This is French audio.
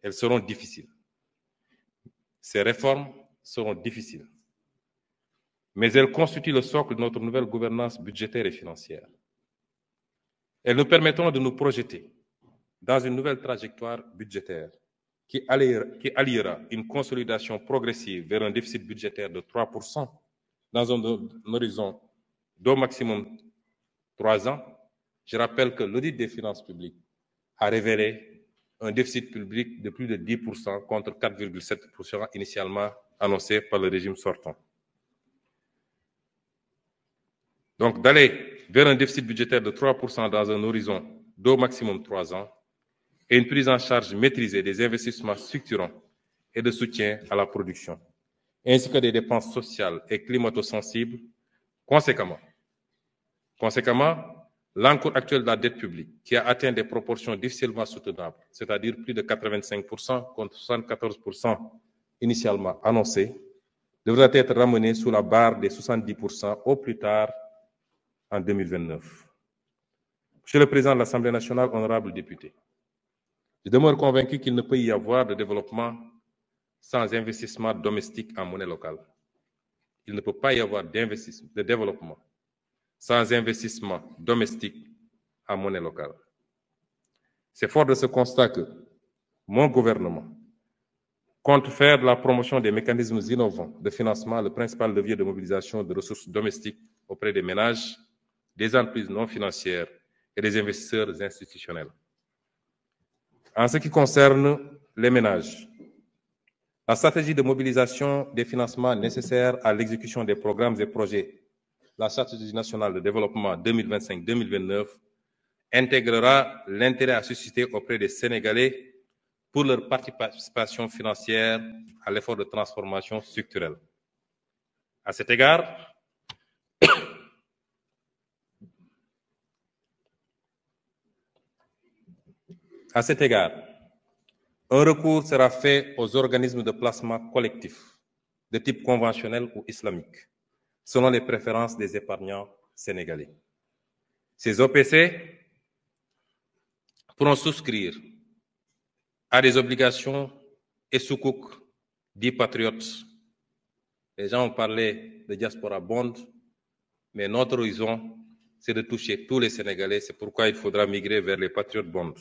elles seront difficiles. Ces réformes seront difficiles, mais elles constituent le socle de notre nouvelle gouvernance budgétaire et financière. Elles nous permettront de nous projeter dans une nouvelle trajectoire budgétaire qui alliera une consolidation progressive vers un déficit budgétaire de 3% dans un horizon d'au maximum 3 ans. Je rappelle que l'audit des finances publiques a révélé un déficit public de plus de 10% contre 4,7% initialement annoncé par le régime sortant. Donc, d'aller vers un déficit budgétaire de 3% dans un horizon d'au maximum 3 ans et une prise en charge maîtrisée des investissements structurants et de soutien à la production, ainsi que des dépenses sociales et climato-sensibles. Conséquemment, l'encours actuel de la dette publique, qui a atteint des proportions difficilement soutenables, c'est-à-dire plus de 85% contre 74% initialement annoncé, devra être ramené sous la barre des 70% au plus tard en 2029. Monsieur le Président de l'Assemblée nationale, honorables députés, je demeure convaincu qu'il ne peut y avoir de développement sans investissement domestique en monnaie locale. Il ne peut pas y avoir de développement sans investissement domestique en monnaie locale. C'est fort de ce constat que mon gouvernement compte faire de la promotion des mécanismes innovants de financement le principal levier de mobilisation de ressources domestiques auprès des ménages, des entreprises non financières et des investisseurs institutionnels. En ce qui concerne les ménages, la stratégie de mobilisation des financements nécessaires à l'exécution des programmes et projets, la stratégie nationale de développement 2025-2029, intégrera l'intérêt à susciter auprès des Sénégalais pour leur participation financière à l'effort de transformation structurelle. À cet égard, un recours sera fait aux organismes de placement collectif de type conventionnel ou islamique, selon les préférences des épargnants sénégalais. Ces OPC pourront souscrire à des obligations et soukouk dits patriotes. Les gens ont parlé de diaspora bond, mais notre horizon, c'est de toucher tous les Sénégalais. C'est pourquoi il faudra migrer vers les patriotes bonds.